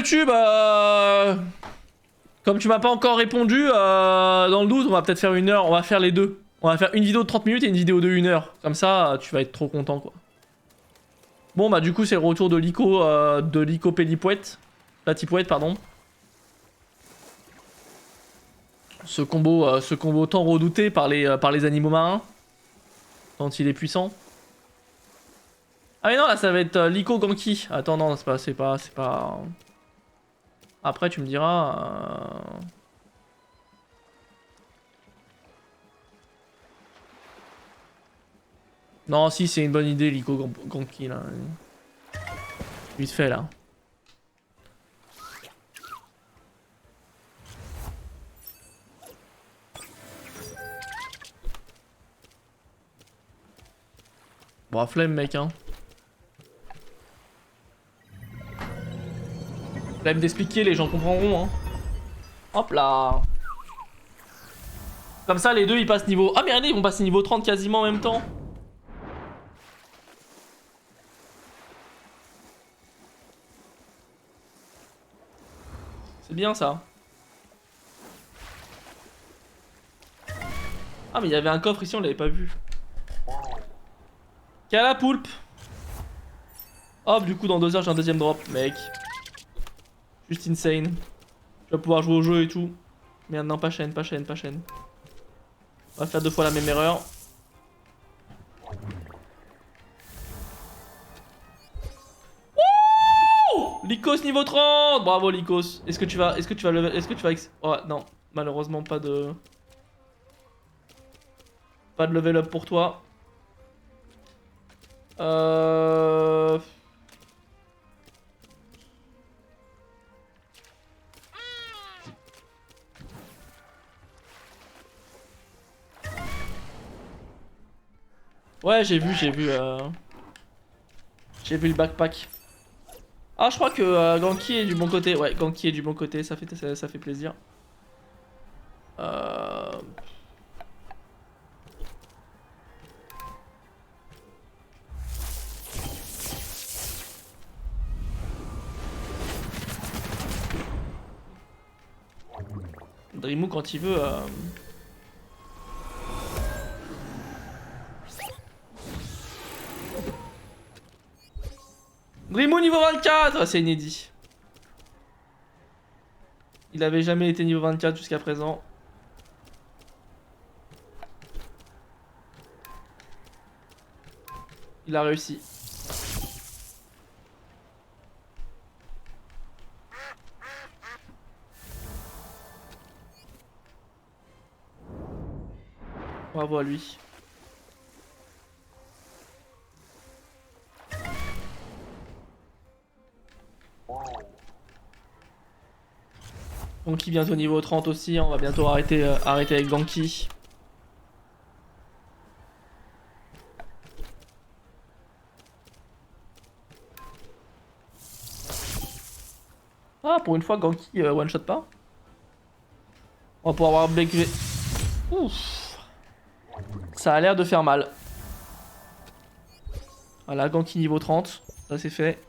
YouTube, comme tu m'as pas encore répondu, dans le doute, on va peut-être faire 1 heure, on va faire les deux. On va faire une vidéo de 30 minutes et une vidéo de 1 heure. Comme ça, tu vas être trop content, quoi. Bon, bah du coup, c'est le retour de Lico Pélipouette. Platipouette, pardon. Ce combo tant redouté par les animaux marins. Tant il est puissant. Ah mais non, là, ça va être Lico Ganki. Attends, non, c'est pas... Après, tu me diras... Non, si, c'est une bonne idée, Lico Ganki, là. Vite fait, là. Bon, flemme, mec, hein. Flemme d'expliquer, les gens comprendront, hein. Hop là. Comme ça, les deux, ils passent niveau... Ah, mais regardez, ils vont passer niveau 30 quasiment en même temps. C'est bien, ça. Ah, mais il y avait un coffre ici, on l'avait pas vu. Calapoulpe. Hop, du coup, dans 2 heures, j'ai un deuxième drop, mec. Juste insane. Je vais pouvoir jouer au jeu et tout. Merde, non, pas chaîne. On va faire 2 fois la même erreur. Wouh! Lycos niveau 30! Bravo, Lycos. Est-ce que tu vas level... Oh, non. Malheureusement, pas de level up pour toi. Ouais, j'ai vu le backpack. Ah, je crois que Ganki est du bon côté. Ouais, Ganki est du bon côté, ça fait plaisir. Dreamou quand il veut... Dreamou niveau 24! Ah, c'est inédit. Il avait jamais été niveau 24 jusqu'à présent. Il a réussi. Bravo à lui. Ganki bientôt niveau 30 aussi, on va bientôt arrêter avec Ganki. Ah, pour une fois, Ganki one shot pas. On va pouvoir avoir Black V. Ouf. Ça a l'air de faire mal. Voilà, Ganki niveau 30. Ça c'est fait.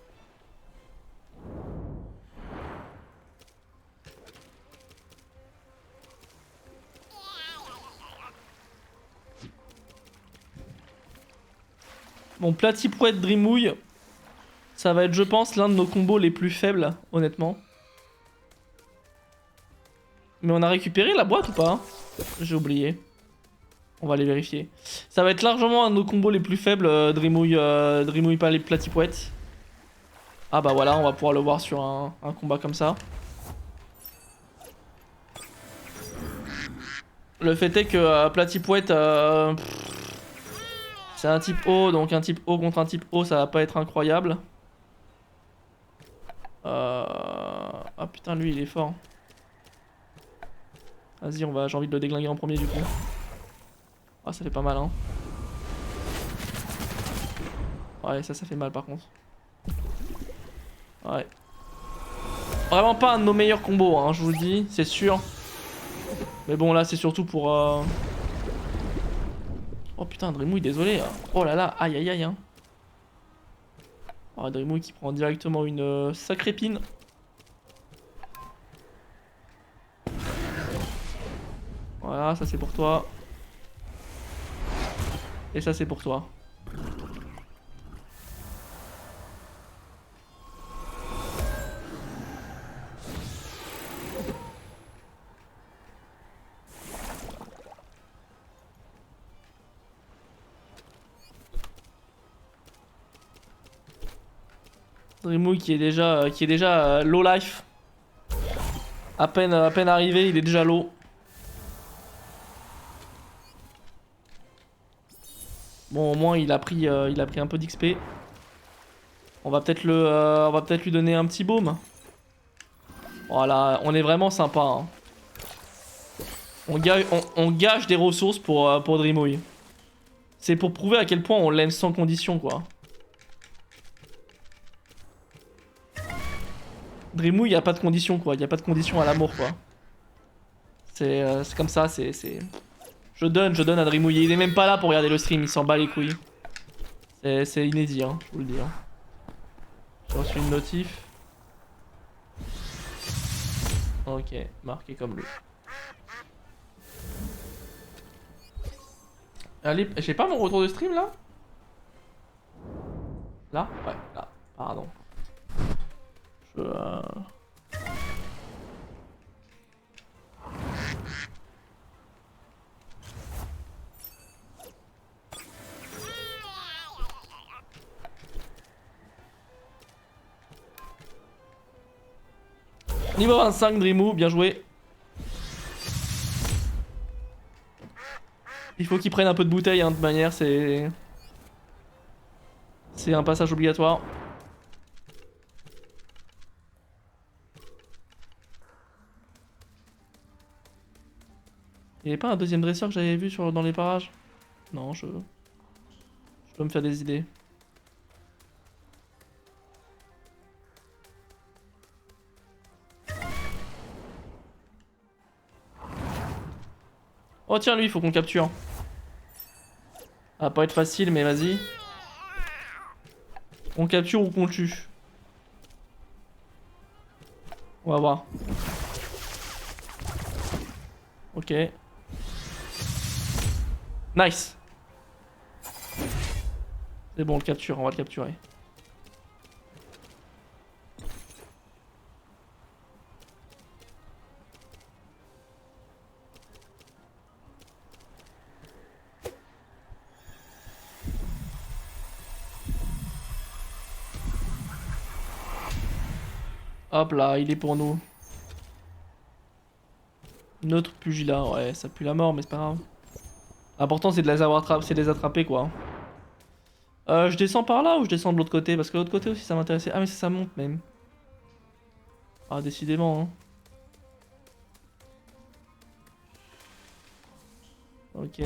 Bon, Platipouette Dreamouille. Ça va être, je pense, l'un de nos combos les plus faibles, honnêtement. Mais on a récupéré la boîte ou pas, hein? J'ai oublié. On va aller vérifier. Ça va être largement un de nos combos les plus faibles, Dreamouille pas les Platipouettes. Ah bah voilà, on va pouvoir le voir sur un combat comme ça. Le fait est que Platipouette, c'est un type O, donc un type O contre un type O, ça va pas être incroyable. Ah putain, lui il est fort. Vas-y, j'ai envie de le déglinguer en premier du coup. Ah, ça fait pas mal, hein. Ouais, ça fait mal par contre. Ouais. Vraiment pas un de nos meilleurs combos, hein, je vous le dis, c'est sûr. Mais bon, là, c'est surtout pour... Oh putain, Dreamouille, désolé. Oh là là, aïe aïe aïe, hein. Oh, Dreamouille qui prend directement une sacrée pine. Voilà, ça c'est pour toi. Et ça c'est pour toi. Dreamouille qui est déjà low life. À peine arrivé, il est déjà low. Bon, au moins il a pris un peu d'XP. On va peut-être lui donner un petit baume. Voilà, on est vraiment sympa. Hein. On gâche des ressources pour Dreamouille. C'est pour prouver à quel point on l'aime sans condition, quoi. Dreamouille, y a pas de condition, quoi. Y a pas de condition à l'amour, quoi. C'est comme ça, c'est... Je donne à Dreamouille. Il est même pas là pour regarder le stream, il s'en bat les couilles. C'est inédit, hein, je vous le dis. Hein. J'ai reçu une notif. Ok, marqué comme lui. Allez, j'ai pas mon retour de stream là? Là? Ouais, là. Pardon. Je... Niveau 25, Dreamou, bien joué. Il faut qu'il prenne un peu de bouteille, hein, de manière, c'est... C'est un passage obligatoire. Il n'y avait pas un deuxième dresseur que j'avais vu dans les parages? Non, je dois me faire des idées. Oh tiens, lui, il faut qu'on capture. Ça va pas être facile, mais vas-y. On capture ou qu'on tue. On va voir. Ok. Nice. C'est bon, on le capture, on va le capturer. Hop là, il est pour nous. Notre pugilat, ouais, ça pue la mort, mais c'est pas grave. L'important c'est de les attraper quoi. Je descends par là ou je descends de l'autre côté? Parce que l'autre côté aussi ça m'intéressait. Ah mais ça monte même. Ah décidément hein. Ok.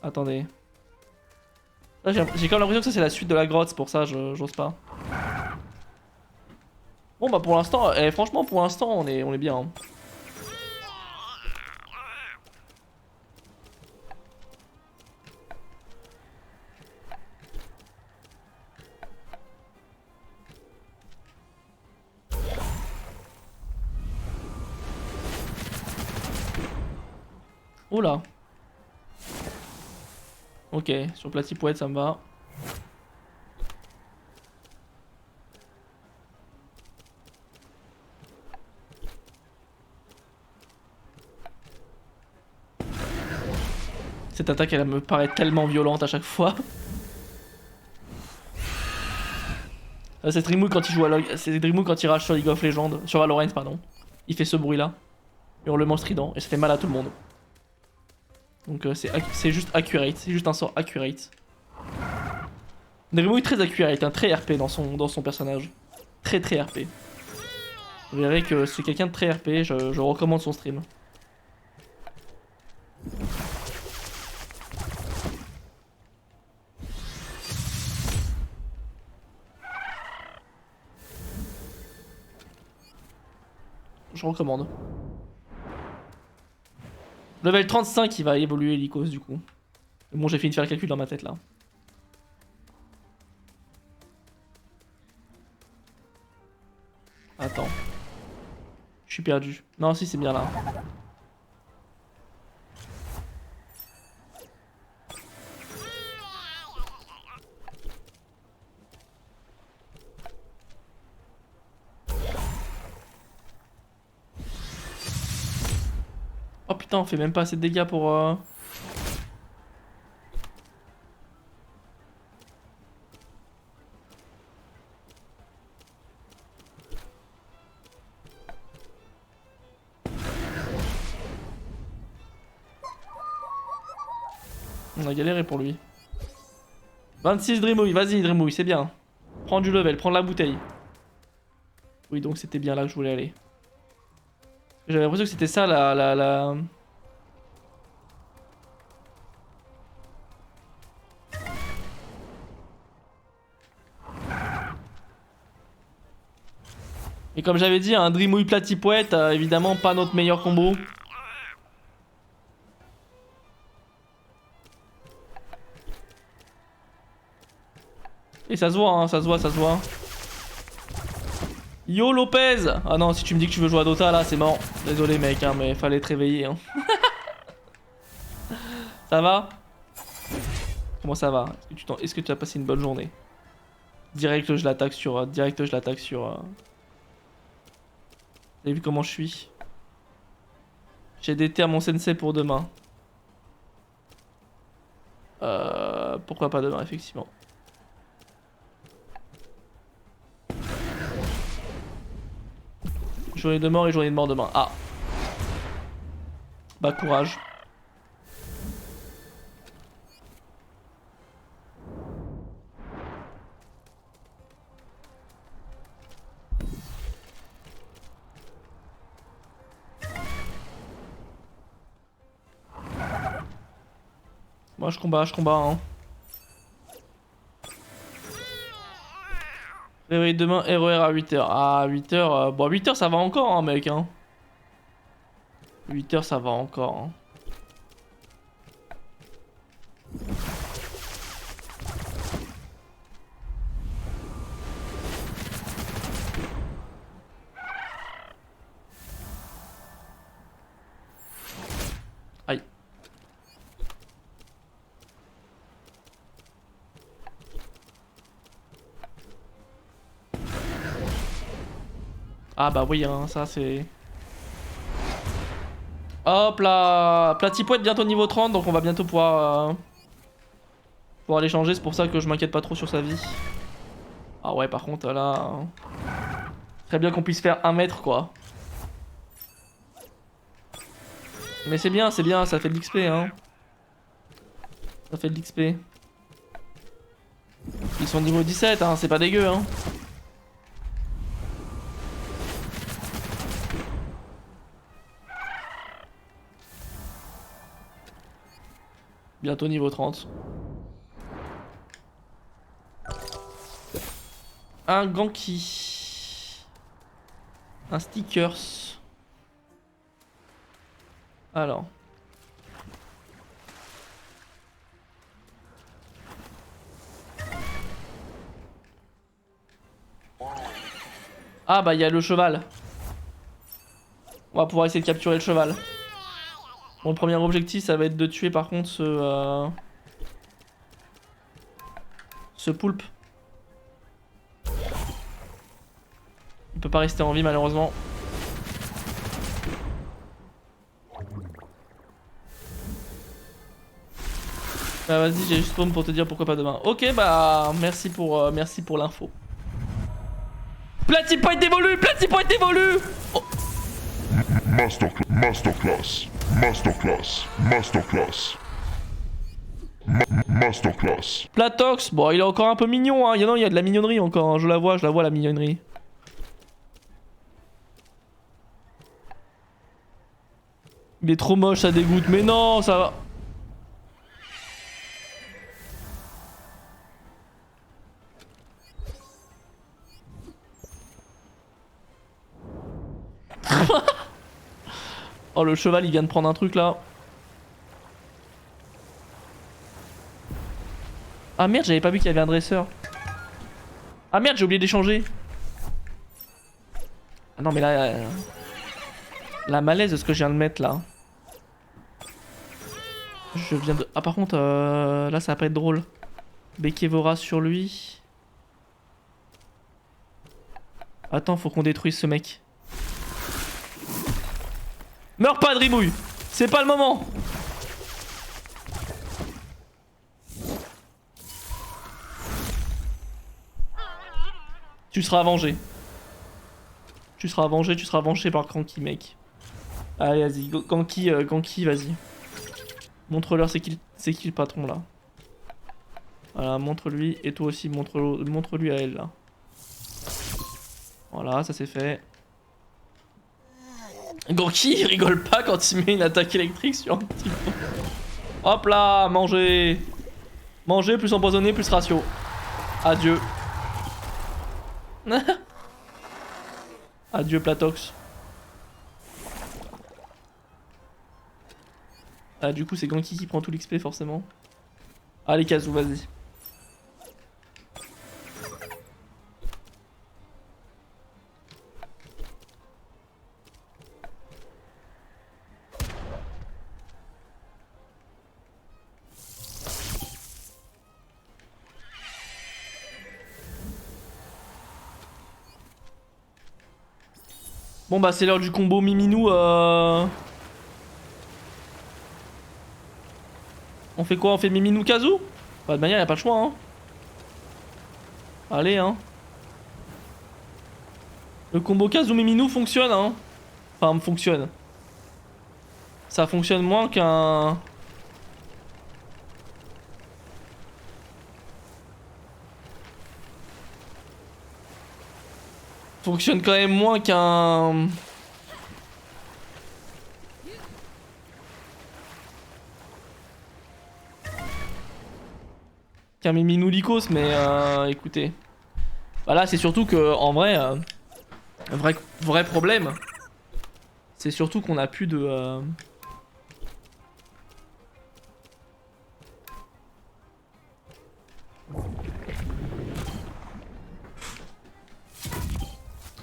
Attendez. Là j'ai quand même l'impression que ça c'est la suite de la grotte, c'est pour ça j'ose pas. Bon bah pour l'instant, franchement pour l'instant on est bien. Hein. Oula. Ok, sur Platipouette ça me va. Cette attaque elle me paraît tellement violente à chaque fois. C'est Dreamou quand il joue c'est Dreamou quand il rage sur League of Legends, sur Valorant pardon. Il fait ce bruit là. Hurlement strident et ça fait mal à tout le monde. Donc c'est juste accurate, c'est juste un sort accurate. Dreamou est très accurate, hein, très RP dans son personnage. Très RP. Vous verrez que c'est quelqu'un de très RP, je recommande son stream. Je recommande. Level 35 il va évoluer Lycos du coup. Bon j'ai fini de faire le calcul dans ma tête là. Attends. Je suis perdu. Non si c'est bien là. putain, on fait même pas assez de dégâts pour... On a galéré pour lui. 26 Dreamouille, vas-y Dreamouille, c'est bien. Prends du level, prends la bouteille. Oui, donc c'était bien là que je voulais aller. J'avais l'impression que c'était ça la... Et comme j'avais dit, un Dreamouille Platipouette, évidemment pas notre meilleur combo. Et ça se voit, hein, ça se voit, ça se voit. Yo Lopez! Ah non, si tu me dis que tu veux jouer à Dota là, c'est mort. Désolé mec, hein, mais fallait te réveiller. Hein. Ça va? Comment ça va? Est-ce que tu as passé une bonne journée? Direct je l'attaque sur... Direct je l'attaque sur... Vous avez vu comment je suis? J'ai déterre mon sensei pour demain. Pourquoi pas demain, effectivement. Journée de mort et journée de mort demain. Ah. Bah courage. Moi je combat hein. Réveil demain, RER à 8h. Ah 8h, bon 8h ça va encore hein mec hein. 8h ça va encore hein. Aïe. Ah bah oui hein, ça c'est... Hop là, Platipouette bientôt niveau 30, donc on va bientôt pouvoir l'échanger, c'est pour ça que je m'inquiète pas trop sur sa vie. Ah ouais par contre là... Très bien qu'on puisse faire 1 mètre quoi. Mais c'est bien, ça fait de l'XP hein. Ça fait de l'XP. Ils sont niveau 17 hein, c'est pas dégueu hein. Bientôt niveau 30. Un Ganki. Un stickers. Alors. Ah bah il y a le cheval. On va pouvoir essayer de capturer le cheval. Bon, le premier objectif ça va être de tuer par contre ce poulpe. Il peut pas rester en vie malheureusement. Bah vas-y, j'ai juste spawn pour te dire pourquoi pas demain. Ok bah merci pour l'info. Platipouette évolue, Platipouette évolue. Oh. Masterclass. Platox, bon il est encore un peu mignon hein. Il y a de la mignonnerie encore hein. Je la vois la mignonnerie. Il est trop moche, ça dégoûte. Mais non, ça va. Oh le cheval il vient de prendre un truc là. Ah merde j'avais pas vu qu'il y avait un dresseur. Ah merde j'ai oublié d'échanger. Ah non mais là... La malaise de ce que je viens de mettre là. Je viens de... Ah par contre là ça va pas être drôle. Bekevora sur lui. Attends faut qu'on détruise ce mec. Meurs pas Dreamouille. C'est pas le moment. Tu seras vengé. Tu seras vengé par Ganki, mec. Allez, vas-y, Ganki, vas-y. Montre-leur c'est qui le patron, là. Voilà, montre-lui, et toi aussi, montre-lui à elle, là. Voilà, ça c'est fait. Ganki, il rigole pas quand il met une attaque électrique sur un petit peu. Hop là, manger. Manger, plus empoisonné, plus ratio. Adieu. Adieu, Platox. Ah, du coup, c'est Ganki qui prend tout l'XP, forcément. Allez, Kazoo, vas-y. Bon bah c'est l'heure du combo Miminou. On fait quoi? On fait Miminou Kazoo? Bah de manière y'a pas le choix hein. Allez hein. Le combo Kazoo Miminou fonctionne hein. Enfin fonctionne. Ça fonctionne moins qu'un... Fonctionne quand même moins qu'un... Qu'un Miminou Lycos, mais écoutez. Bah là c'est surtout que en vrai... vrai problème. C'est surtout qu'on a plus de...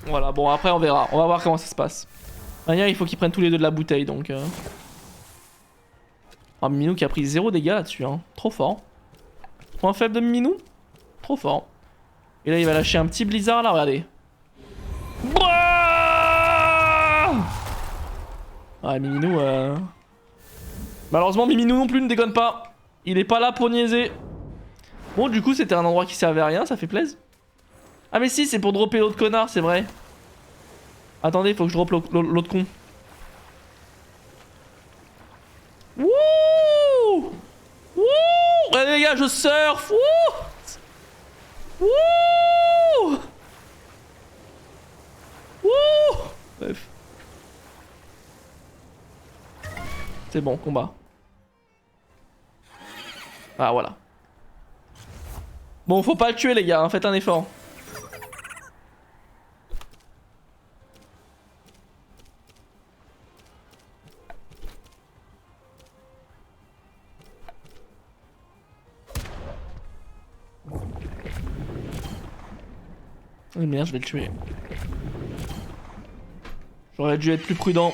Voilà, bon après on verra. On va voir comment ça se passe. Rien, il faut qu'ils prennent tous les deux de la bouteille donc... Ah, Miminou qui a pris 0 dégâts là-dessus, hein. Trop fort. Point faible de Miminou? Trop fort. Et là il va lâcher un petit blizzard là, regardez. Ah Miminou malheureusement Miminou non plus ne déconne pas. Il est pas là pour niaiser. Bon du coup c'était un endroit qui servait à rien, ça fait plaisir. Ah mais si c'est pour dropper l'autre connard c'est vrai. Attendez faut que je drop l'autre con. Wouh. Wouh. Allez les gars je surfe. Wouh. Wouh. Wouh. Bref. C'est bon, combat. Ah voilà. Bon, faut pas le tuer les gars, hein, faites un effort. Oh merde, je vais le tuer. J'aurais dû être plus prudent.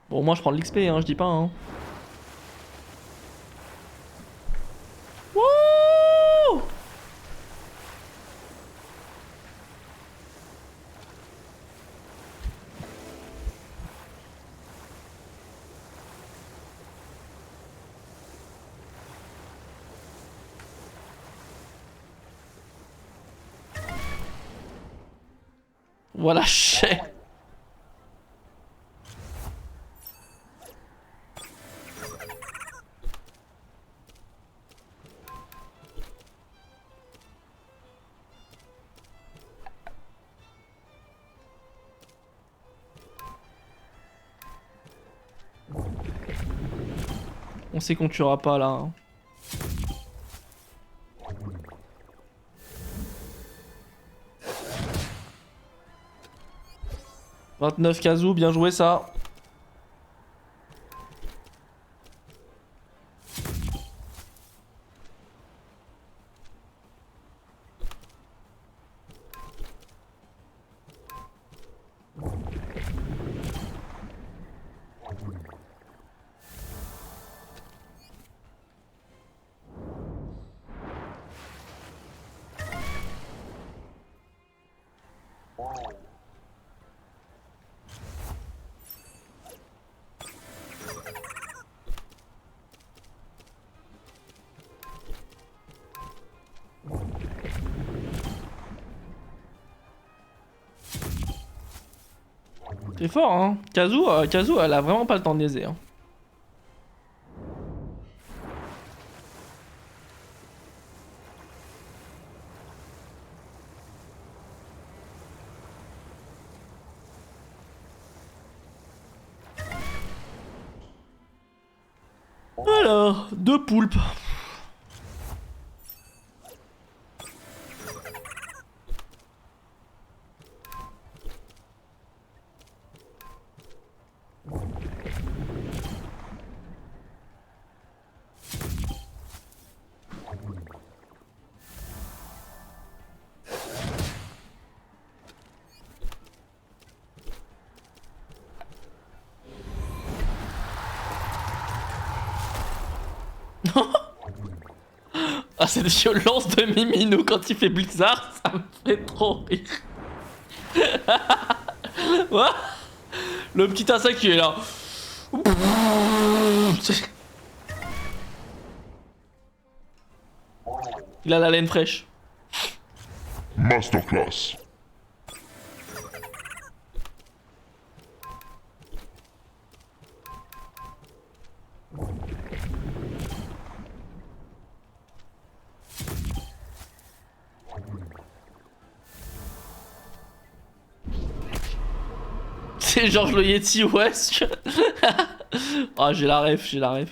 Bon, moi je prends de l'XP, hein, je dis pas, hein. Wouh! Voilà, chais. On sait qu'on tuera pas là. Hein. « 29 Kazoo, bien joué ça. » T'es fort, hein. Kazu, elle a vraiment pas le temps de niaiser. Hein. Alors, 2 poulpes. Ah, cette violence de Miminou quand il fait Blizzard, ça me fait trop rire. Ouais. Le petit insecte qui est là. Il a la laine fraîche. Masterclass. C'est Georges le Yeti, ouais. Ah, j'ai la ref, j'ai la ref.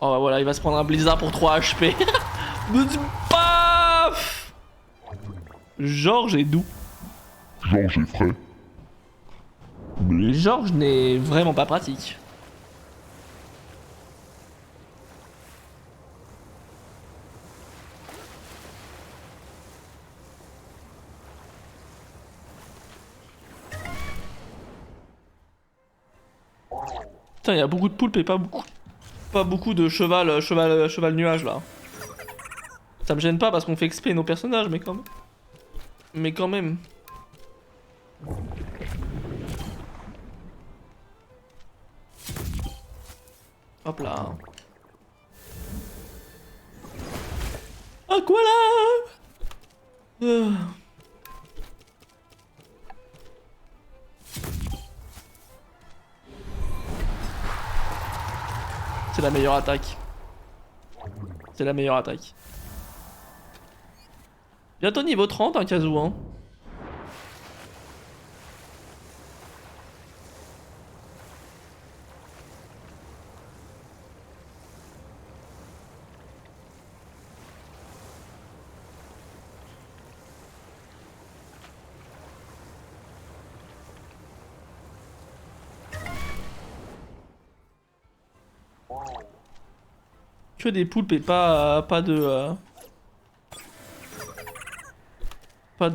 Oh, bah voilà, il va se prendre un blizzard pour 3 HP. Paf. Georges est doux. Georges est frais. Mais Georges n'est vraiment pas pratique. Putain, il y a beaucoup de poulpes et pas beaucoup de cheval nuage là. Ça me gêne pas parce qu'on fait XP nos personnages, mais quand même. Mais quand même. Hop là. Aqualab. C'est la meilleure attaque. C'est la meilleure attaque. Bientôt niveau 30, hein, Kazu, hein. Que des poulpes et pas de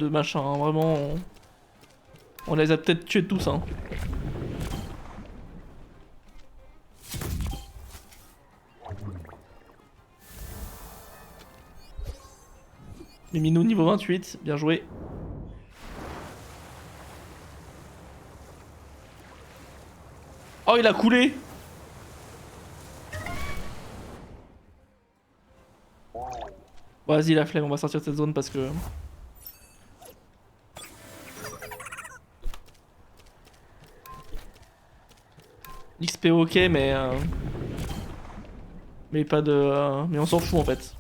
machin, hein. Vraiment on les a peut-être tués tous, hein. Miminou niveau 28, bien joué. Oh, il a coulé. Vas-y, la flemme, on va sortir de cette zone parce que... XP ok, mais pas de... Mais on s'en fout en fait.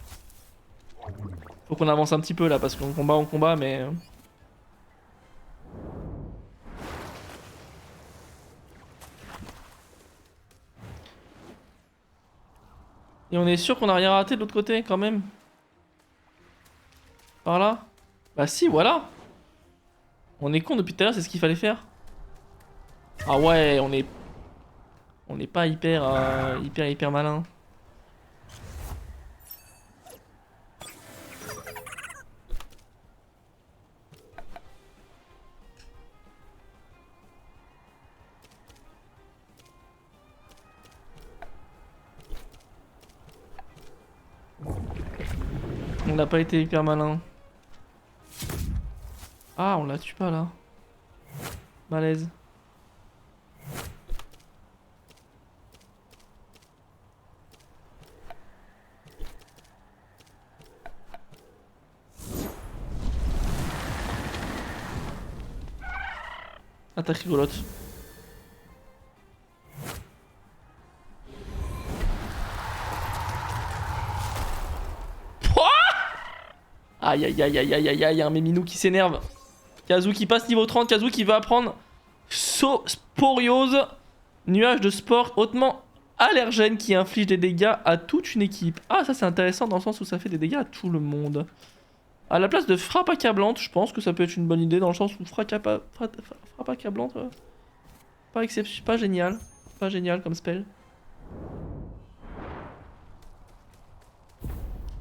Faut qu'on avance un petit peu là parce qu'on combat en combat, mais... Et on est sûr qu'on a rien raté de l'autre côté quand même. Par là? Bah si, voilà. On est con depuis tout à l'heure, c'est ce qu'il fallait faire. Ah ouais, on est pas hyper malin. On n'a pas été hyper malin. Ah, on la tue pas là. Malaise. Attaque rigolote. Pouah, aïe aïe aïe aïe aïe aïe aïe, y'a un Miminou qui s'énerve. Kazu qui passe niveau 30, Kazu qui va apprendre Sporiose, nuage de sport hautement allergène qui inflige des dégâts à toute une équipe. Ah, ça c'est intéressant dans le sens où ça fait des dégâts à tout le monde. À la place de frappe accablante, je pense que ça peut être une bonne idée dans le sens où frappe accablante, pas génial. Pas génial comme spell.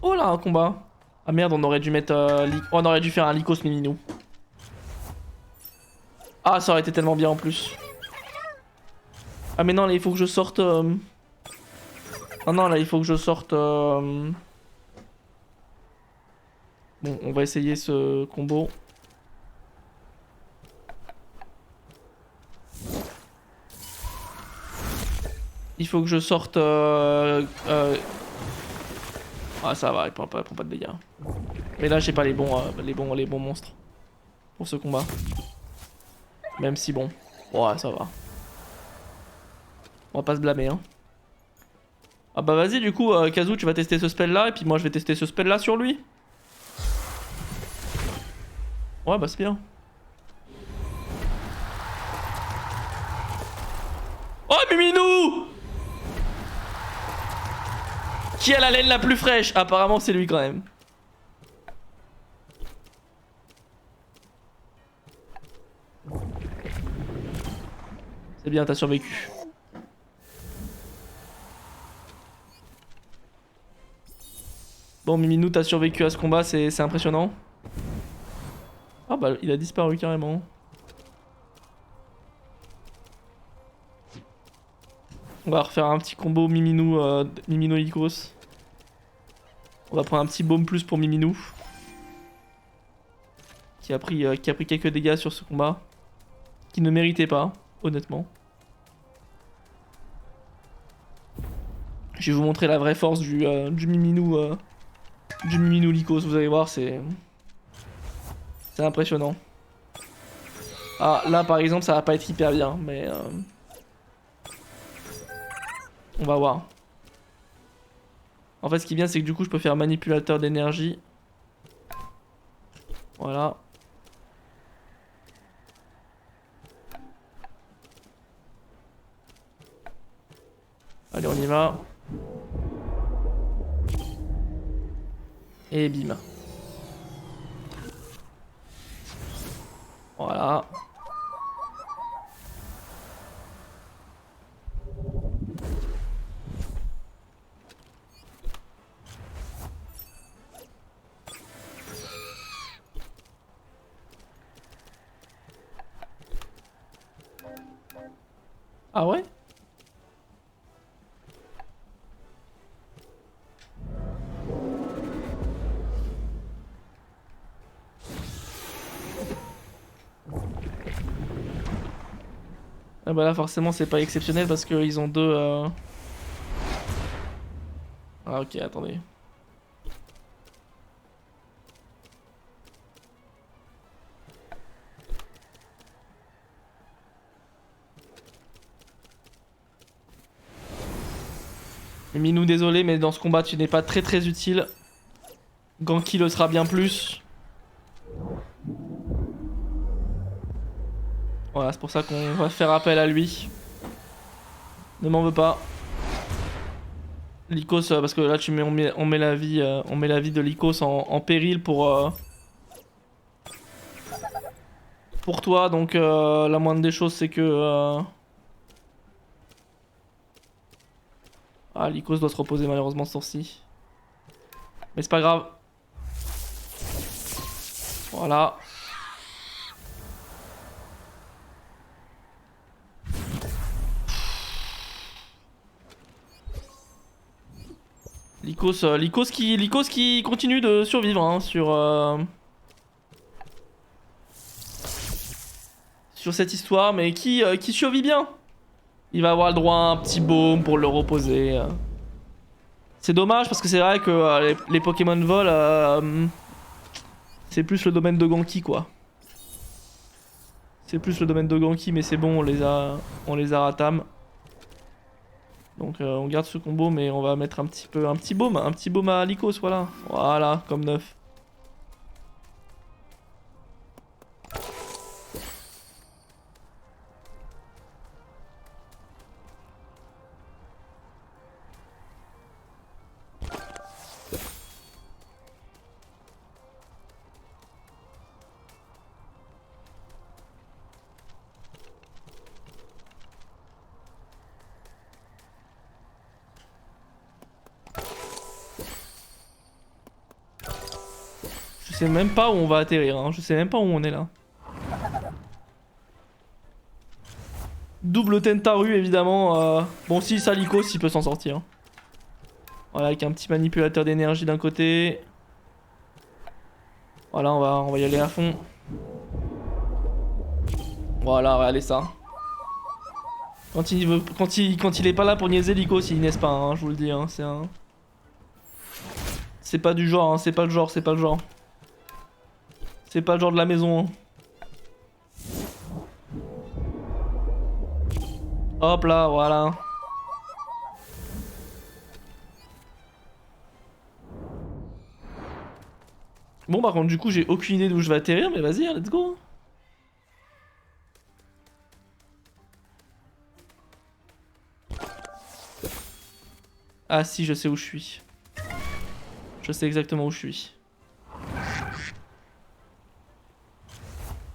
Oh là, un combat. Ah merde, on aurait dû mettre... on aurait dû faire un Lycos Miminou. Ah, ça aurait été tellement bien en plus. Ah mais non, là il faut que je sorte... Ah non, là il faut que je sorte... Bon, on va essayer ce combo. Il faut que je sorte... Ah ça va, il prend pas de dégâts. Mais là j'ai pas les bons monstres pour ce combat. Même si bon, ouais ça va. On va pas se blâmer hein. Ah bah vas-y du coup Kazu tu vas tester ce spell là et puis moi je vais tester ce spell là sur lui. Ouais bah c'est bien. Oh Miminou! Qui a la laine la plus fraîche? Apparemment c'est lui quand même. C'est bien, t'as survécu. Bon Miminou t'as survécu à ce combat, c'est impressionnant. Ah bah il a disparu carrément. On va refaire un petit combo Miminou, Miminou Lycos. On va prendre un petit baume plus pour Miminou. Qui a pris quelques dégâts sur ce combat. Qui ne méritait pas, honnêtement. Je vais vous montrer la vraie force du Miminou. Du Miminou Lycos, vous allez voir, c'est impressionnant. Ah, là par exemple, ça va pas être hyper bien, mais... on va voir. En fait, ce qui est bien, c'est que du coup, je peux faire manipulateur d'énergie. Voilà. Allez, on y va. Et bim. Voilà. Ah ouais? Ah bah là forcément c'est pas exceptionnel parce qu'ils ont deux... Ah ok, attendez. Minou désolé mais dans ce combat tu n'es pas très utile. Ganki le sera bien plus. Voilà, c'est pour ça qu'on va faire appel à lui. Ne m'en veux pas. Lycos, parce que là on met la vie de Lycos en péril pour toi, donc la moindre des choses c'est que ah, Lycos doit se reposer malheureusement ce tour-ci. Mais c'est pas grave. Voilà. Lycos qui continue de survivre hein, sur cette histoire, mais qui survit bien. Il va avoir le droit à un petit baume pour le reposer. C'est dommage parce que c'est vrai que les Pokémon vol, c'est plus le domaine de Ganki quoi. C'est plus le domaine de Ganki, mais c'est bon, on les a ratam. Donc on garde ce combo, mais on va mettre un petit baume à Lycos, voilà. Voilà, comme neuf. Je sais même pas où on va atterrir, hein. Je sais même pas où on est là. Double Tentaru évidemment. Bon, si ça Lycos, il peut s'en sortir. Voilà, avec un petit manipulateur d'énergie d'un côté. Voilà, on va y aller à fond. Voilà, regardez ça. Quand il est pas là pour niaiser Lycos, il niaise pas, hein, je vous le dis. Hein, c'est pas du genre, hein, c'est pas le genre, c'est pas le genre. C'est pas le genre de la maison. Hein. Hop là, voilà. Bon, par contre, du coup, j'ai aucune idée d'où je vais atterrir, mais vas-y, hein, let's go. Ah si, je sais où je suis. Je sais exactement où je suis.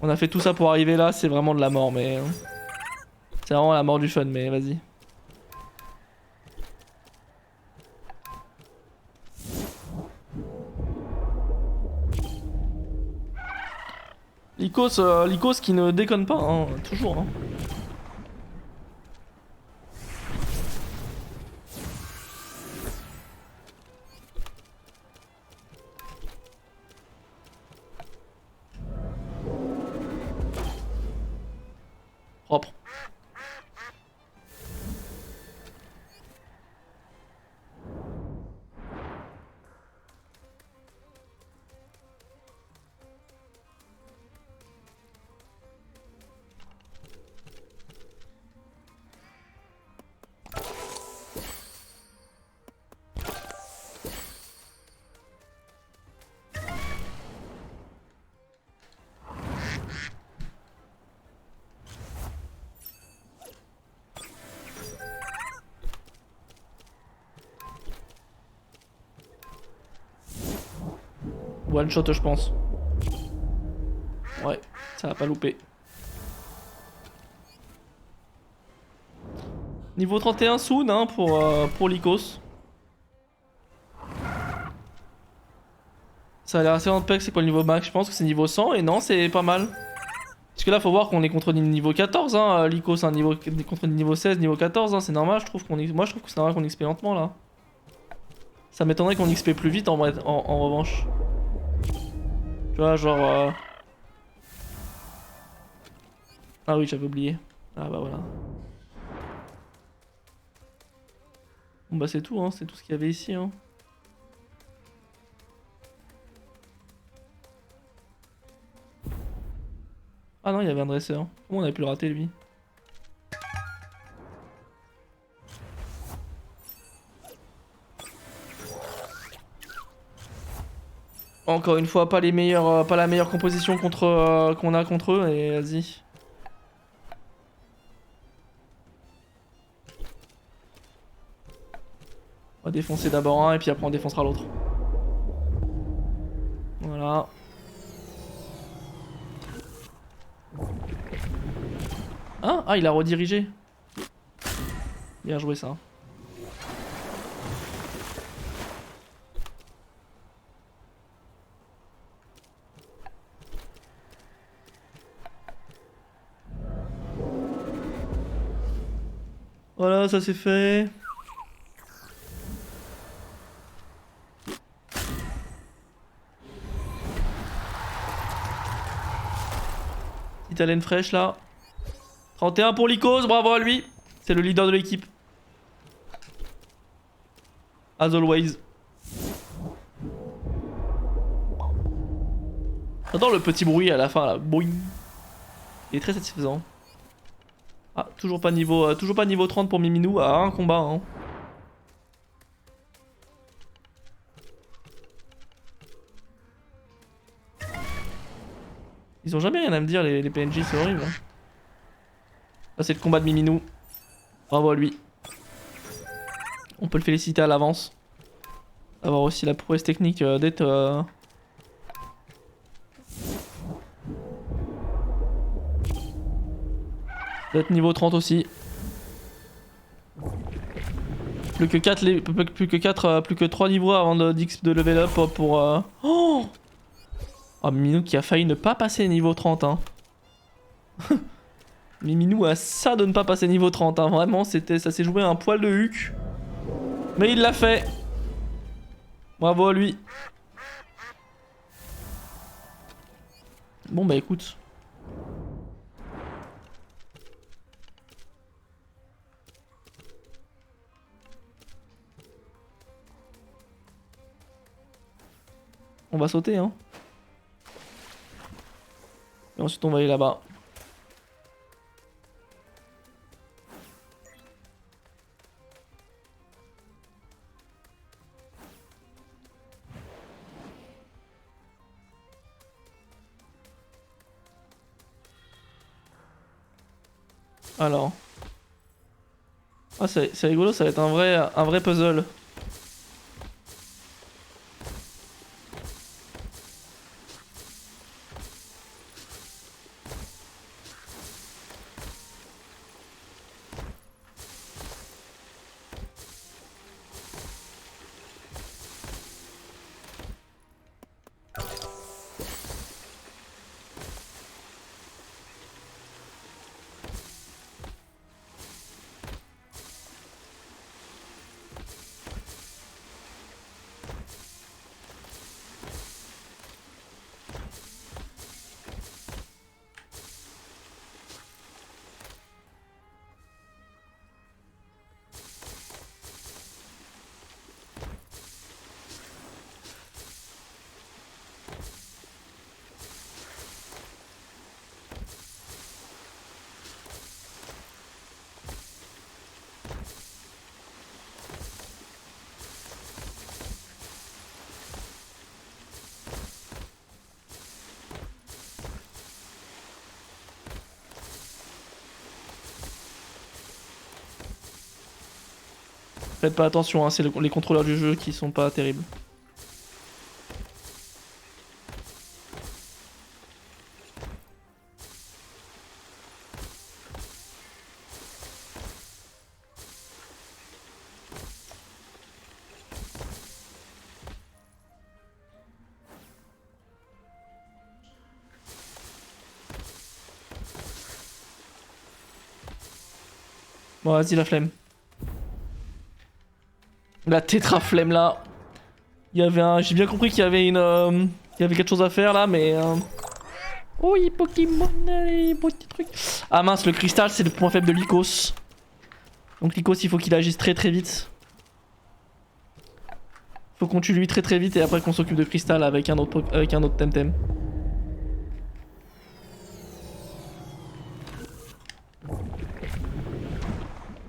On a fait tout ça pour arriver là, c'est vraiment de la mort, mais... C'est vraiment la mort du fun, mais vas-y. Lycos qui ne déconne pas, hein, toujours. Hein. Propre. One shot, je pense. Ouais, ça va pas louper. Niveau 31 soon hein, pour Lycos. Ça a l'air assez pec, c'est quoi le niveau max? Je pense que c'est niveau 100 et non, c'est pas mal. Parce que là, faut voir qu'on est contre niveau 14, hein, Lycos, hein, contre niveau 16, niveau 14, hein, c'est normal, moi je trouve que c'est normal qu'on XP lentement là. Ça m'étonnerait qu'on XP plus vite en revanche. Tu vois, genre... Ah oui, j'avais oublié. Ah bah voilà. Bon bah c'est tout, hein, c'est tout ce qu'il y avait ici. Hein. Ah non, il y avait un dresseur. Comment on a pu le rater lui? Encore une fois, pas la meilleure composition qu'on a contre eux, et vas-y. On va défoncer d'abord un et puis après on défoncera l'autre. Voilà. Hein? Ah, il a redirigé. Bien joué ça. Voilà, ça c'est fait. Petite haleine fraîche là. 31 pour Lycos, bravo à lui. C'est le leader de l'équipe. As always. J'adore le petit bruit à la fin là. Boing. Il est très satisfaisant. Ah, toujours pas niveau 30 pour Miminou à un combat. Hein. Ils ont jamais rien à me dire les PNJ, c'est horrible. Hein. Là c'est le combat de Miminou. Bravo à lui. On peut le féliciter à l'avance. Avoir aussi la prouesse technique d'être... d'être niveau 30 aussi. Plus que 3 niveaux avant de level up pour... Oh, Miminou qui a failli ne pas passer niveau 30 hein. Miminou a ça de ne pas passer niveau 30 hein. Vraiment ça s'est joué un poil de huc. Mais il l'a fait. Bravo à lui. Bon bah écoute. On va sauter hein. Et ensuite on va aller là-bas. Alors. Ah c'est rigolo, ça va être un vrai puzzle. Faites pas attention, hein, c'est les contrôleurs du jeu qui sont pas terribles. Bon, vas-y la flemme. La tétraflemme là. Il y avait un... J'ai bien compris qu'il y avait une... Il y avait quelque chose à faire là, mais... Oh, il Pokémon, petit truc. Ah mince, le cristal c'est le point faible de Lycos. Donc Lycos il faut qu'il agisse très vite. Faut qu'on tue lui très vite et après qu'on s'occupe de cristal avec un autre Temtem.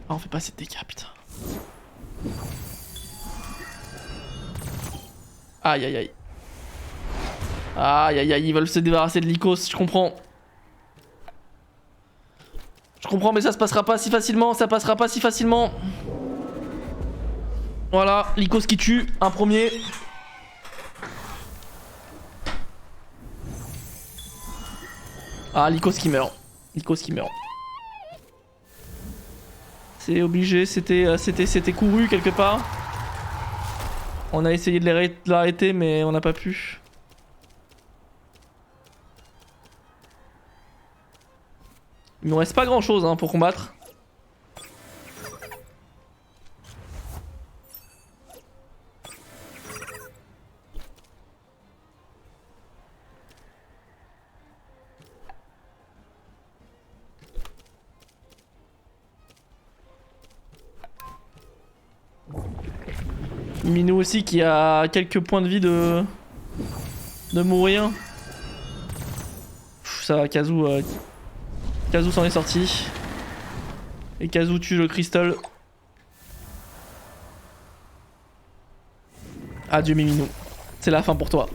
Ah, on fait pas assez de dégâts, putain. Aïe aïe aïe. Aïe aïe aïe, ils veulent se débarrasser de Lycos, je comprends. Je comprends, mais ça se passera pas si facilement, ça passera pas si facilement. Voilà, Lycos qui tue, un premier. Ah, Lycos qui meurt. Lycos qui meurt. C'est obligé, c'était couru quelque part. On a essayé de l'arrêter, mais on n'a pas pu. Il nous reste pas grand chose hein, pour combattre. Minou aussi qui a quelques points de vie de mourir. Pff, ça va, Kazu. Kazu s'en est sorti. Et Kazu tue le cristal. Adieu Miminou. C'est la fin pour toi.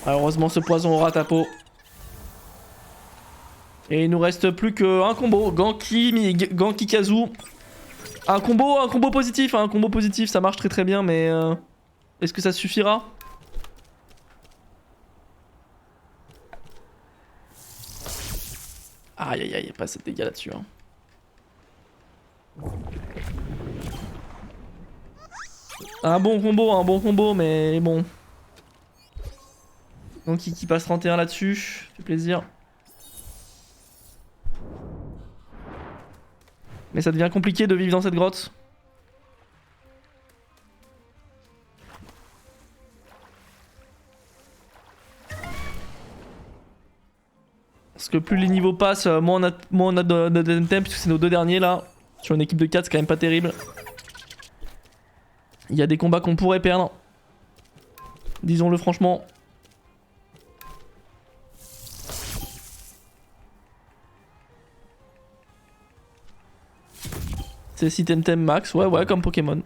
Heureusement ce poison aura ta peau. Et il nous reste plus qu'un combo. Genki Kazu. Un combo positif, hein, un combo positif, ça marche très très bien, mais est-ce que ça suffira? Aïe aïe aïe, pas assez de dégâts là-dessus. Hein. Un bon combo, mais bon. Donc qui passe 31 là-dessus, fait plaisir. Mais ça devient compliqué de vivre dans cette grotte. Parce que plus les niveaux passent, moins on a de TNT, puisque c'est nos deux derniers là. Sur une équipe de 4, c'est quand même pas terrible. Il y a des combats qu'on pourrait perdre. Disons-le franchement. C'est si Temtem max, ouais, comme Pokémon.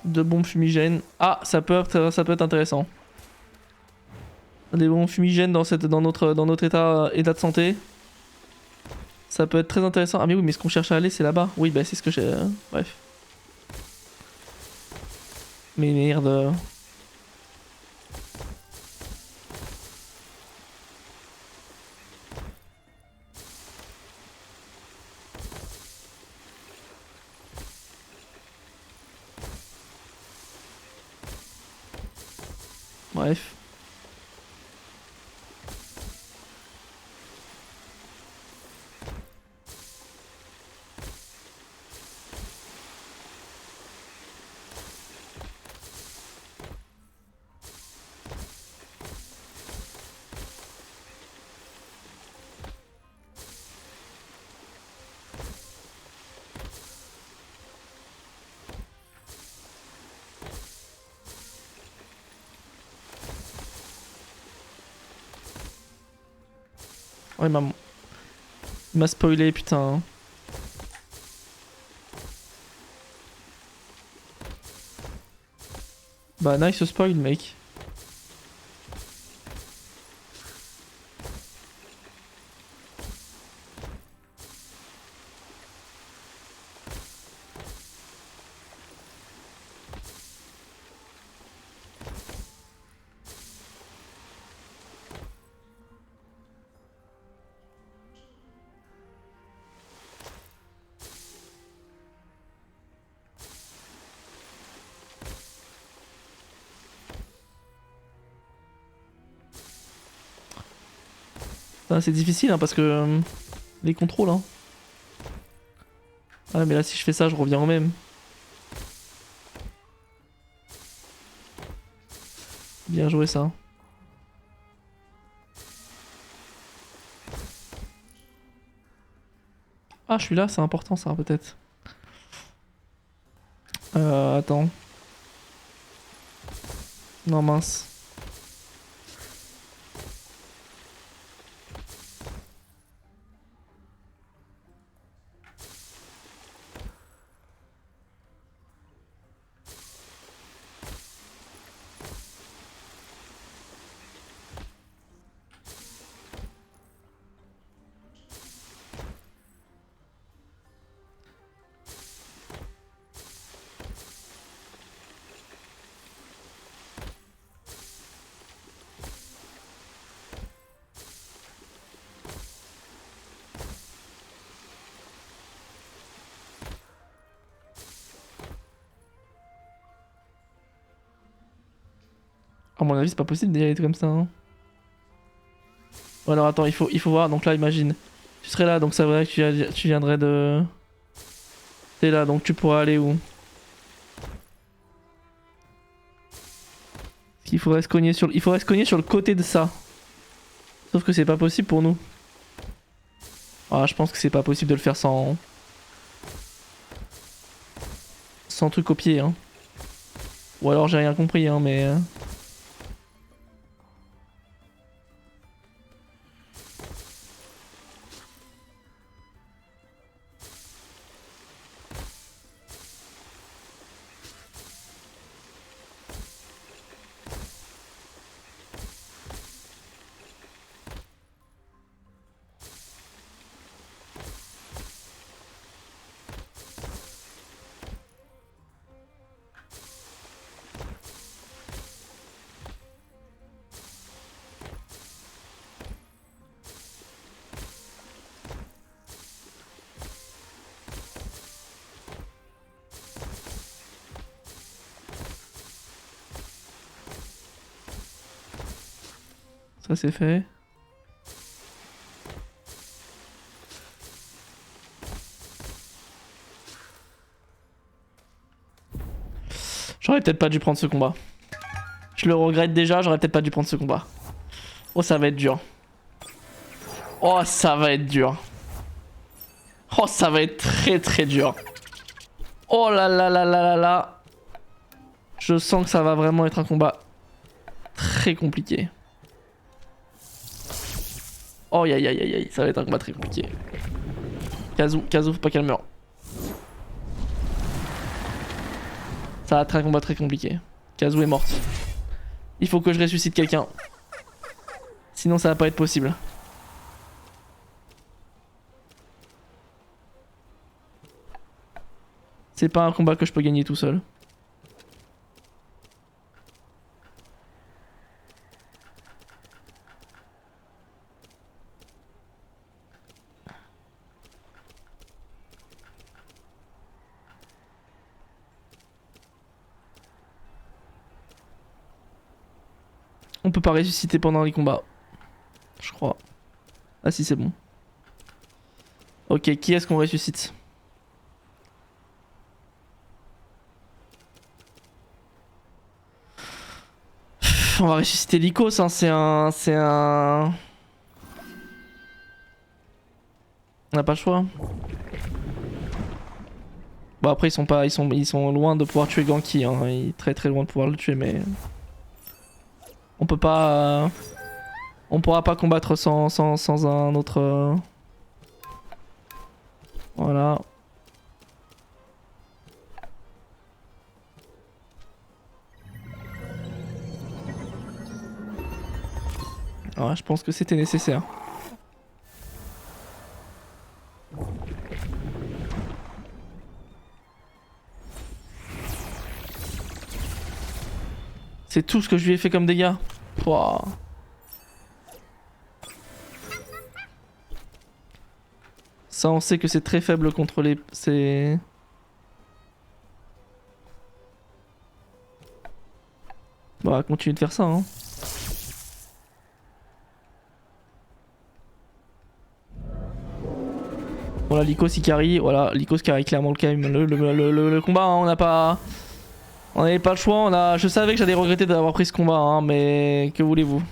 De bombes fumigènes. Ah, ça peut être intéressant. Des bombes fumigènes dans notre état de santé. Ça peut être très intéressant. Ah mais oui, mais ce qu'on cherche à aller, c'est là-bas. Oui, bah c'est ce que j'ai... bref. Mais merde. Bref. Ouais, maman. Il m'a spoilé, putain. Bah, nice spoil, mec. C'est difficile hein, parce que les contrôles hein. Ah mais là si je fais ça je reviens au même. Bien joué ça. Ah je suis là, c'est important ça peut-être. Attends. Non mince. À mon avis c'est pas possible d'y aller comme ça hein. Bon, alors attends, il faut voir, donc là imagine. Tu serais là, donc ça veut dire que tu viendrais de... T'es là, donc tu pourras aller où? Il faudrait se cogner sur le côté de ça. Sauf que c'est pas possible pour nous. Ah, je pense que c'est pas possible de le faire sans... Sans truc au pied hein. Ou alors j'ai rien compris, hein, mais... Ça c'est fait. J'aurais peut-être pas dû prendre ce combat. Je le regrette déjà, j'aurais peut-être pas dû prendre ce combat. Oh, ça va être dur. Oh, ça va être dur. Oh, ça va être très très dur. Oh là là là là là là. Je sens que ça va vraiment être un combat très compliqué. Oh aïe aïe aïe aïe, ça va être un combat très compliqué. Kazu, faut pas qu'elle meure. Ça va être un combat très compliqué. Kazu est morte. Il faut que je ressuscite quelqu'un. Sinon ça va pas être possible. C'est pas un combat que je peux gagner tout seul. On peut pas ressusciter pendant les combats. Je crois. Ah si, c'est bon. Ok, qui est-ce qu'on ressuscite? On va ressusciter Lycos, hein. C'est un... On n'a pas le choix. Bon après ils sont loin de pouvoir tuer Ganki, hein. Ils sont très très loin de pouvoir le tuer, mais... On peut pas... On pourra pas combattre sans un autre... Voilà. Ouais, je pense que c'était nécessaire. C'est tout ce que je lui ai fait comme dégâts. Wow. Ça, on sait que c'est très faible contre les... C'est... Bah, continue de faire ça, hein. Voilà, Lycos il carry. Voilà, Lycos carry clairement le combat, hein. On n'a pas... On n'avait pas le choix. Je savais que j'allais regretter d'avoir pris ce combat, hein, mais... Que voulez-vous?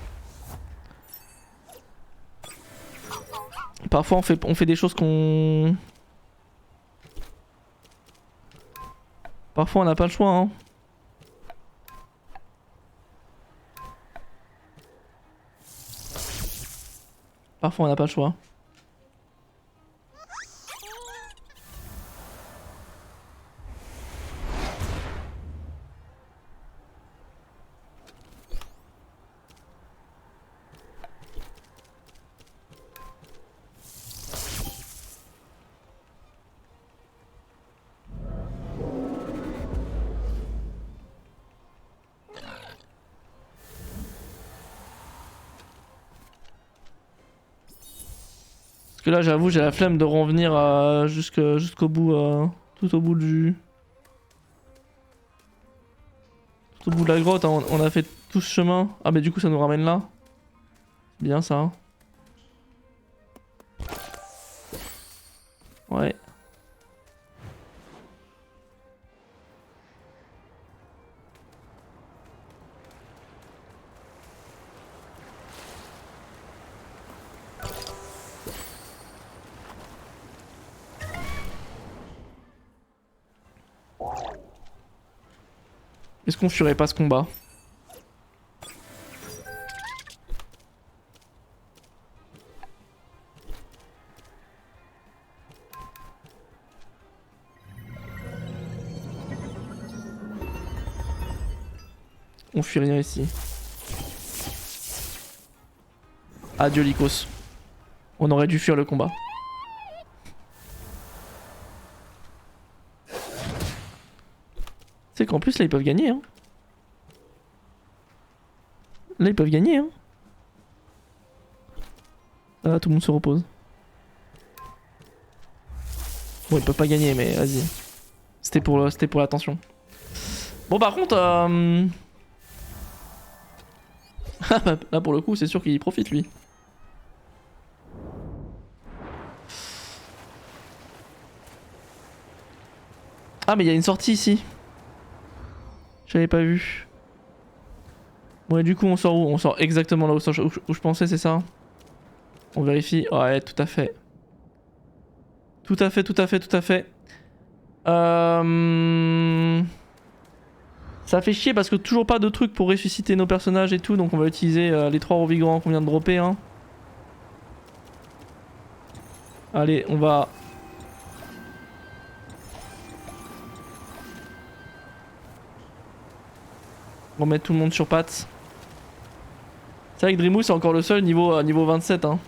Parfois on fait des choses qu'on... Parfois on n'a pas le choix, hein. Parfois on n'a pas le choix. Parce que là j'avoue j'ai la flemme de revenir jusqu'au bout, tout au bout du... Tout au bout de la grotte, hein. On a fait tout ce chemin. Ah mais du coup ça nous ramène là. Bien ça, hein. Ouais. Est-ce qu'on fuirait pas ce combat? On fuit rien ici. Adieu Lycos. On aurait dû fuir le combat. C'est qu'en plus là ils peuvent gagner hein. Là ils peuvent gagner hein. Ah tout le monde se repose. Bon ils peuvent pas gagner mais vas-y. C'était pour l'attention. Bon par contre là pour le coup c'est sûr qu'il profite lui. Ah mais il y a une sortie ici. J'avais pas vu. Bon et du coup on sort où? On sort exactement là où je pensais c'est ça? On vérifie. Ouais tout à fait. Tout à fait, tout à fait, tout à fait. Ça fait chier parce que toujours pas de trucs pour ressusciter nos personnages et tout, donc on va utiliser les 3 revigorants qu'on vient de dropper. Hein. Allez, on va... On va mettre tout le monde sur pattes. C'est vrai que Dreamwoo c'est encore le seul niveau 27. Hein.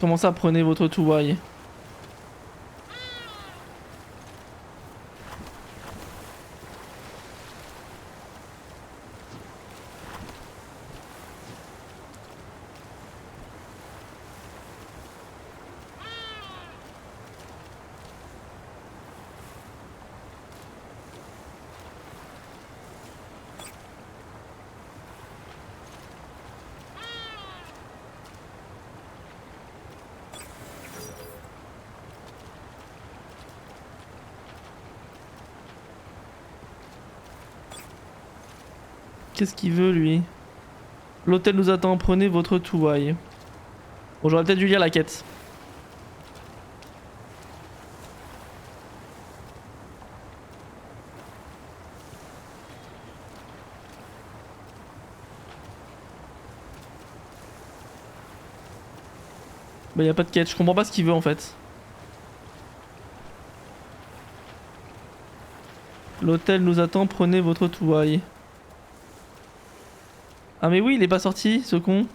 Comment ça, prenez votre Tuwai? Qu'est-ce qu'il veut lui? L'hôtel nous attend, prenez votre Tuwai. Bon j'aurais peut-être dû lire la quête. Bah y a pas de quête, je comprends pas ce qu'il veut en fait. L'hôtel nous attend, prenez votre Tuwai. Ah mais oui, il est pas sorti, ce con.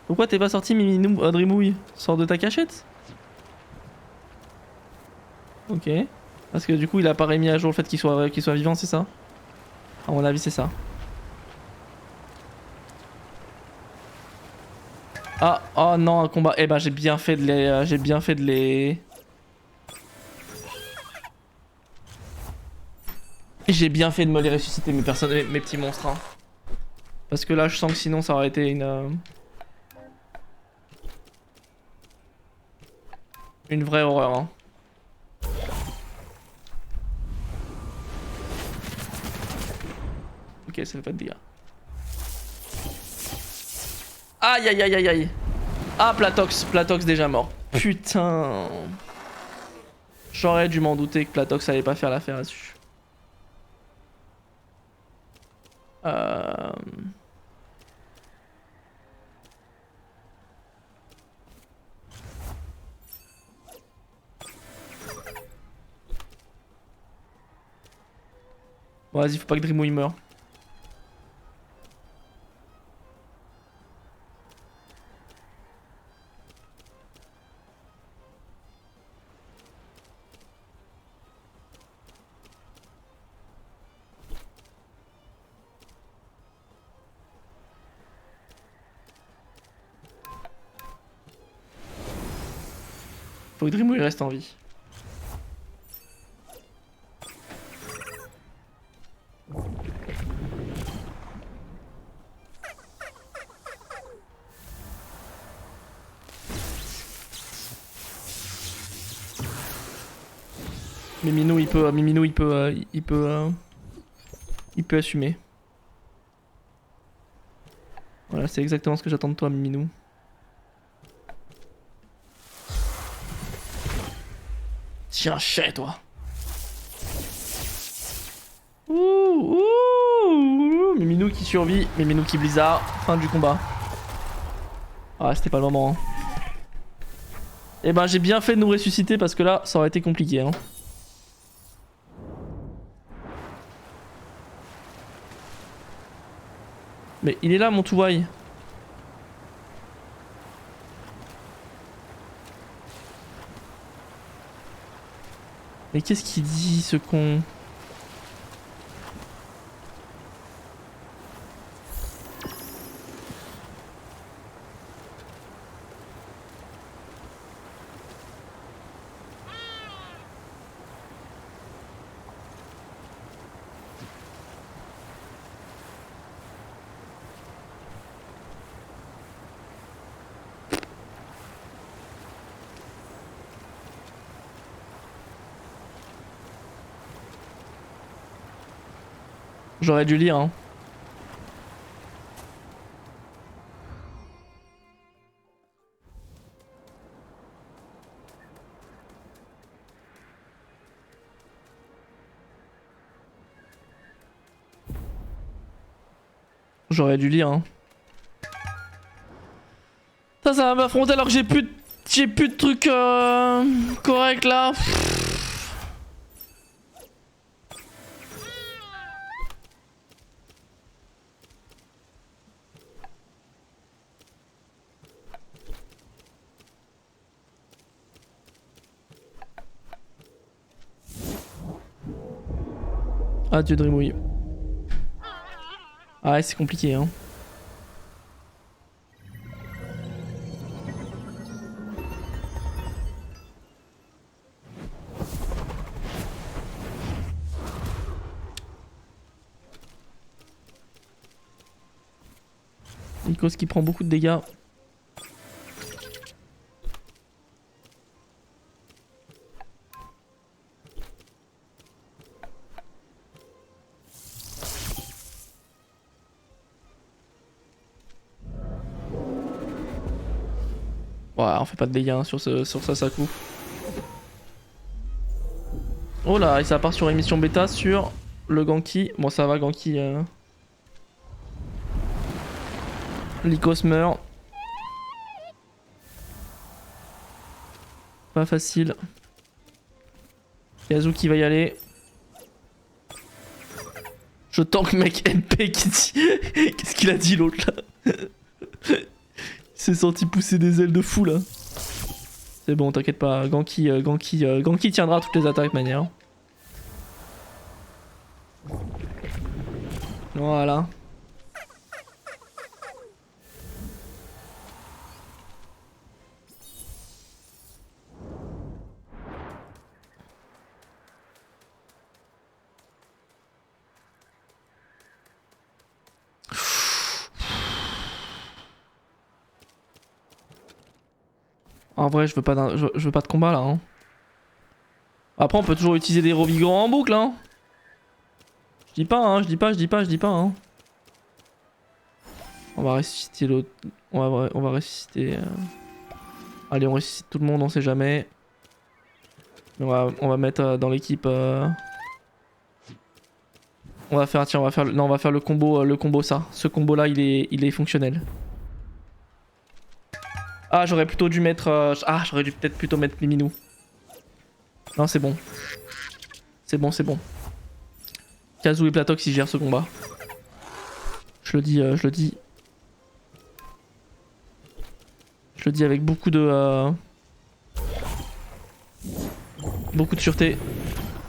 Pourquoi t'es pas sorti, Dreamwoo? Sors de ta cachette. Ok. Parce que du coup, il a pas remis à jour le fait qu'il soit vivant, c'est ça? À mon avis, c'est ça. Ah, oh non, un combat. Eh ben, j'ai bien fait de les... j'ai bien fait de les... J'ai bien fait de me les ressusciter, mes petits monstres. Hein. Parce que là, je sens que sinon, ça aurait été une vraie horreur. Hein. Ok, ça fait pas de dégâts. Aïe aïe aïe aïe aïe. Ah, Platox déjà mort. Putain. J'aurais dû m'en douter que Platox allait pas faire l'affaire là-dessus. Bon, vas-y, faut pas que Dreamwoo il meure. Faut que Dreamwoo il reste en vie. Miminou il peut assumer. Voilà, c'est exactement ce que j'attends de toi, Miminou. Tiens, chais, toi. Ouh, Miminou qui survit, Miminou qui blizzard. Fin du combat. Ah, c'était pas le moment. Hein. Eh ben, j'ai bien fait de nous ressusciter parce que là, ça aurait été compliqué. Hein. Mais il est là, mon Touwai. Mais qu'est-ce qu'il dit, ce con? J'aurais dû lire, hein. J'aurais dû lire, hein. Ça va m'affronter alors que j'ai plus de trucs corrects là. Adieu Dreamouille. Ah ouais, c'est compliqué, hein. Nikos qui prend beaucoup de dégâts. Ouais, on fait pas de dégâts hein, sur ça, ça coup. Oh là, et ça part sur émission bêta sur le Ganki. Bon, ça va, Ganki. Lycos meurt. Pas facile. Yazu qui va y aller. Je tank mec NP qui dit... Qu'est-ce qu'il a dit l'autre là? Il s'est senti pousser des ailes de fou là. C'est bon, t'inquiète pas. Ganki tiendra toutes les attaques de manière. Voilà. En vrai, je veux pas de combat là. Hein. Après, on peut toujours utiliser des revigorants en boucle. Hein. Je dis pas, hein, je dis pas. Hein. On va ressusciter l'autre. On va ressusciter. Allez, on ressuscite tout le monde, on sait jamais. On va mettre dans l'équipe. On va faire, tiens, on va faire le combo ça. Ce combo là, il est fonctionnel. Ah, j'aurais plutôt dû mettre. J'aurais dû peut-être plutôt mettre Miminou. Non, c'est bon. C'est bon. Kazu et Platox ils gèrent ce combat. Je le dis. Je le dis avec beaucoup de sûreté.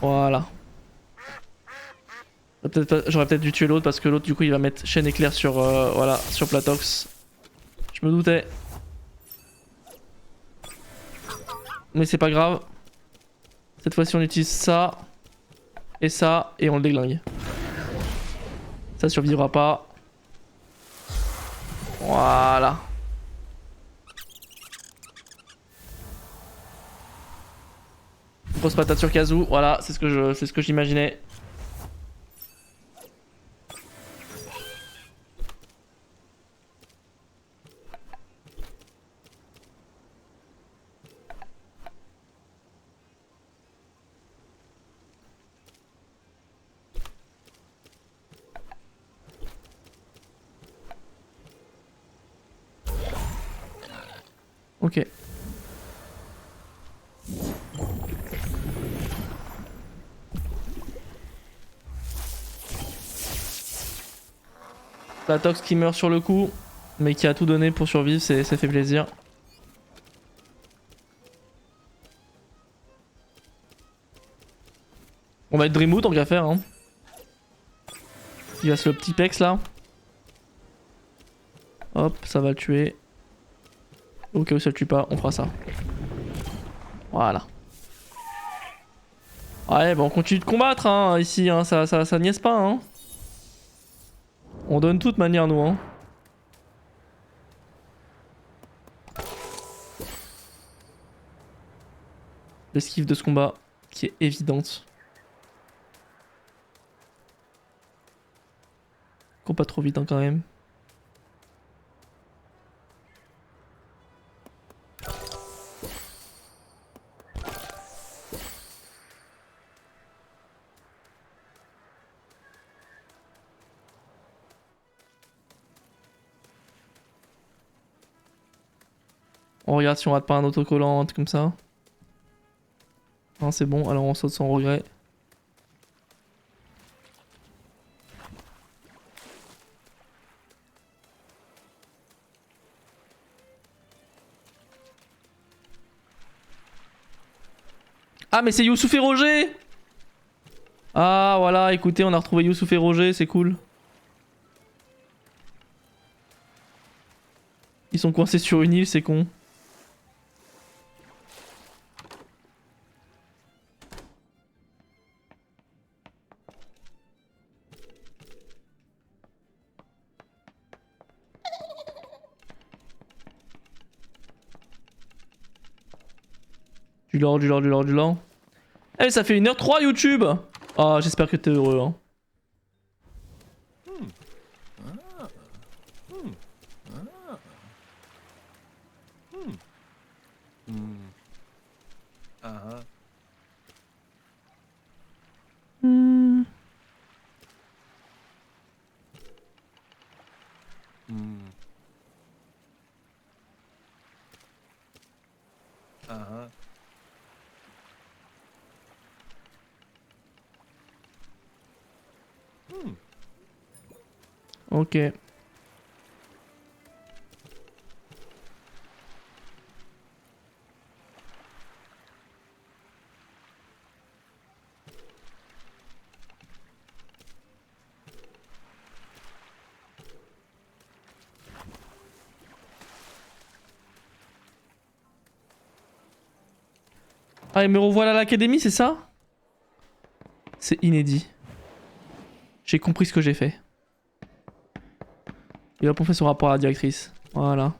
Voilà. J'aurais peut-être dû tuer l'autre parce que l'autre du coup il va mettre chaîne éclair sur voilà sur Platox. Je me doutais. Mais c'est pas grave. Cette fois-ci on utilise ça et on le déglingue. Ça survivra pas. Voilà. Grosse patate sur Kazu, voilà, c'est ce que j'imaginais. Ok. La Tox qui meurt sur le coup, mais qui a tout donné pour survivre, ça fait plaisir. On va être Dreamwood tant qu'à faire. Hein. Il reste le petit Pex là. Hop, ça va le tuer. Au cas où ça le tue pas, on fera ça. Voilà. Ouais, bon, on continue de combattre hein, ici, hein, ça niaise pas. Hein. On donne toute manière, nous. Hein. L'esquive de ce combat qui est évidente. Cours pas trop vite hein, quand même. On regarde si on rate pas un autocollant, un truc comme ça. Non, c'est bon, alors on saute sans regret. Ah, mais c'est Youssouf et Roger! Ah, voilà, écoutez, on a retrouvé Youssouf et Roger, c'est cool. Ils sont coincés sur une île, c'est con. Du lore. Eh, ça fait 1h03 YouTube! Ah, j'espère que t'es heureux, hein. Ok. Ah, et me revoilà à l'académie, c'est ça? C'est inédit. J'ai compris ce que j'ai fait. Et hop, on fait son rapport à la directrice. Voilà.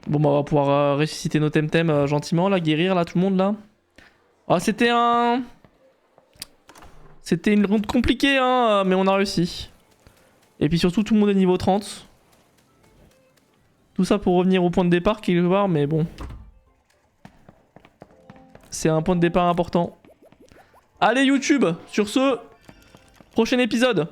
Bon, bah, on va pouvoir ressusciter nos temtem gentiment, là, guérir, là, tout le monde, là. Ah, c'était un... C'était une route compliquée, hein, mais on a réussi. Et puis surtout, tout le monde est niveau 30. Tout ça pour revenir au point de départ, quelque part, mais bon. C'est un point de départ important. Allez, YouTube, sur ce, prochain épisode.